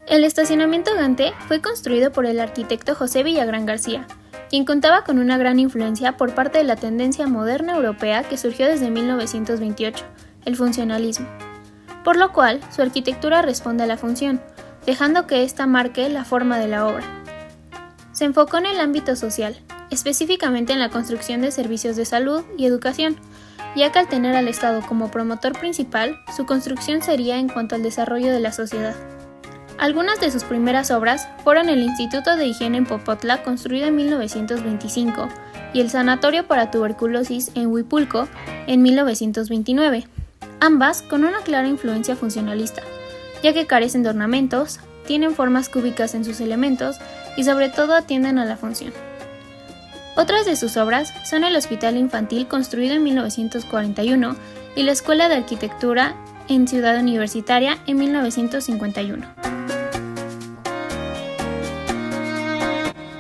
El estacionamiento Gante fue construido por el arquitecto José Villagrán García, quien contaba con una gran influencia por parte de la tendencia moderna europea que surgió desde 1928, el funcionalismo, por lo cual su arquitectura responde a la función, dejando que ésta marque la forma de la obra. Se enfocó en el ámbito social, específicamente en la construcción de servicios de salud y educación, ya que al tener al Estado como promotor principal, su construcción sería en cuanto al desarrollo de la sociedad. Algunas de sus primeras obras fueron el Instituto de Higiene en Popotla, construido en 1925, y el Sanatorio para Tuberculosis en Huipulco, en 1929, ambas con una clara influencia funcionalista, ya que carecen de ornamentos, tienen formas cúbicas en sus elementos y sobre todo atienden a la función. Otras de sus obras son el Hospital Infantil, construido en 1941, y la Escuela de Arquitectura en Ciudad Universitaria en 1951.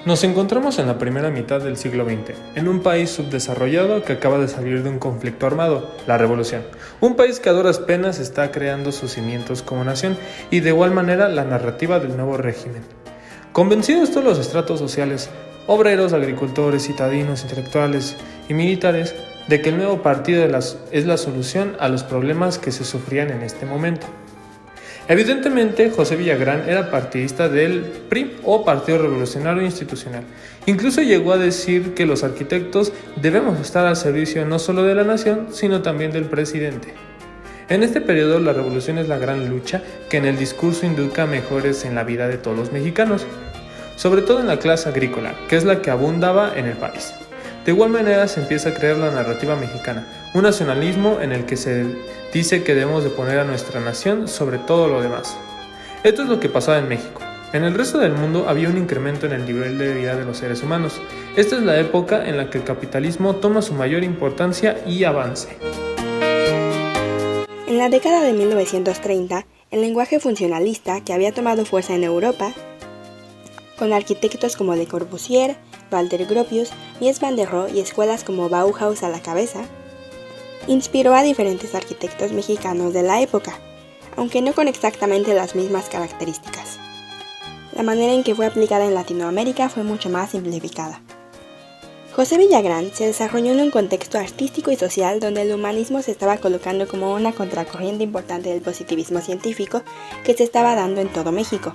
Nos encontramos en la primera mitad del siglo XX, en un país subdesarrollado que acaba de salir de un conflicto armado, la Revolución. Un país que a duras penas está creando sus cimientos como nación y de igual manera la narrativa del nuevo régimen. Convencidos todos los estratos sociales, obreros, agricultores, citadinos, intelectuales y militares, de que el nuevo partido es la solución a los problemas que se sufrían en este momento. Evidentemente, José Villagrán era partidista del PRI o Partido Revolucionario Institucional. Incluso llegó a decir que los arquitectos debemos estar al servicio no solo de la nación, sino también del presidente. En este periodo, la revolución es la gran lucha que en el discurso indica mejoras en la vida de todos los mexicanos, sobre todo en la clase agrícola, que es la que abundaba en el país. De igual manera se empieza a crear la narrativa mexicana, un nacionalismo en el que se dice que debemos de poner a nuestra nación sobre todo lo demás. Esto es lo que pasaba en México. En el resto del mundo había un incremento en el nivel de vida de los seres humanos. Esta es la época en la que el capitalismo toma su mayor importancia y avance. En la década de 1930, el lenguaje funcionalista que había tomado fuerza en Europa, con arquitectos como Le Corbusier, Walter Gropius, Mies van der Rohe y escuelas como Bauhaus a la cabeza, inspiró a diferentes arquitectos mexicanos de la época, aunque no con exactamente las mismas características. La manera en que fue aplicada en Latinoamérica fue mucho más simplificada. José Villagrán se desarrolló en un contexto artístico y social donde el humanismo se estaba colocando como una contracorriente importante del positivismo científico que se estaba dando en todo México.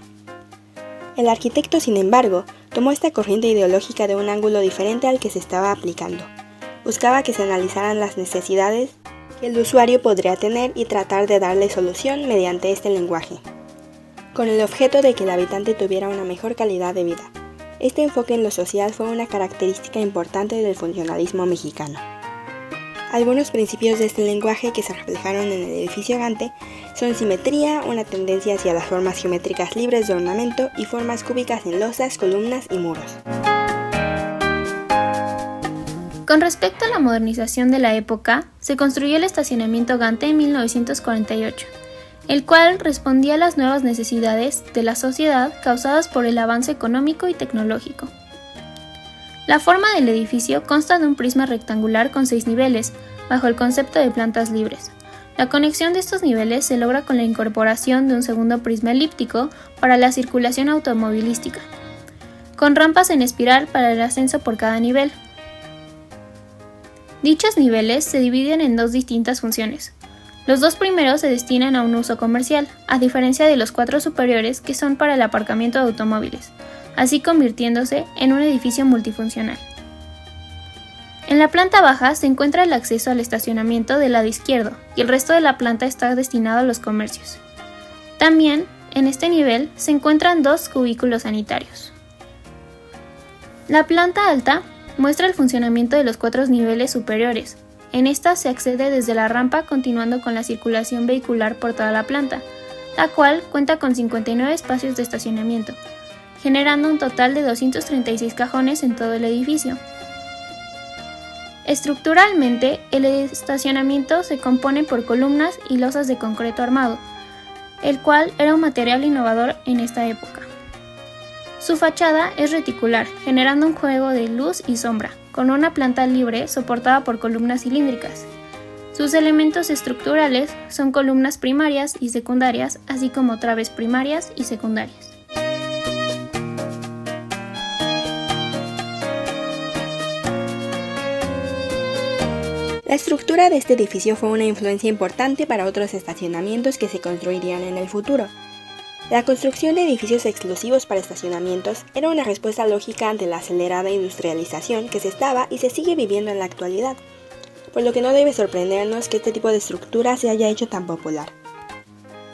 El arquitecto, sin embargo, tomó esta corriente ideológica de un ángulo diferente al que se estaba aplicando. Buscaba que se analizaran las necesidades que el usuario podría tener y tratar de darle solución mediante este lenguaje, con el objeto de que el habitante tuviera una mejor calidad de vida. Este enfoque en lo social fue una característica importante del funcionalismo mexicano. Algunos principios de este lenguaje que se reflejaron en el edificio Gante son simetría, una tendencia hacia las formas geométricas libres de ornamento y formas cúbicas en losas, columnas y muros. Con respecto a la modernización de la época, se construyó el estacionamiento Gante en 1948, el cual respondía a las nuevas necesidades de la sociedad causadas por el avance económico y tecnológico. La forma del edificio consta de un prisma rectangular con 6 niveles, bajo el concepto de plantas libres. La conexión de estos niveles se logra con la incorporación de un segundo prisma elíptico para la circulación automovilística, con rampas en espiral para el ascenso por cada nivel. Dichos niveles se dividen en 2 distintas funciones. Los 2 primeros se destinan a un uso comercial, a diferencia de los 4 superiores que son para el aparcamiento de automóviles, así convirtiéndose en un edificio multifuncional. En la planta baja se encuentra el acceso al estacionamiento del lado izquierdo y el resto de la planta está destinado a los comercios. También, en este nivel, se encuentran 2 cubículos sanitarios. La planta alta muestra el funcionamiento de los 4 niveles superiores. En esta se accede desde la rampa continuando con la circulación vehicular por toda la planta, la cual cuenta con 59 espacios de estacionamiento, generando un total de 236 cajones en todo el edificio. Estructuralmente, el estacionamiento se compone por columnas y losas de concreto armado, el cual era un material innovador en esta época. Su fachada es reticular, generando un juego de luz y sombra, con una planta libre soportada por columnas cilíndricas. Sus elementos estructurales son columnas primarias y secundarias, así como traves primarias y secundarias. La estructura de este edificio fue una influencia importante para otros estacionamientos que se construirían en el futuro. La construcción de edificios exclusivos para estacionamientos era una respuesta lógica ante la acelerada industrialización que se estaba y se sigue viviendo en la actualidad, por lo que no debe sorprendernos que este tipo de estructura se haya hecho tan popular.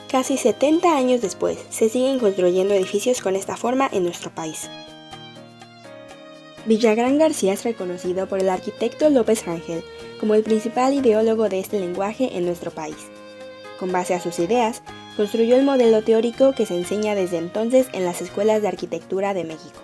Casi 70 años después, se siguen construyendo edificios con esta forma en nuestro país. Villagrán García es reconocido por el arquitecto López Rangel como el principal ideólogo de este lenguaje en nuestro país. Con base a sus ideas, construyó el modelo teórico que se enseña desde entonces en las escuelas de arquitectura de México.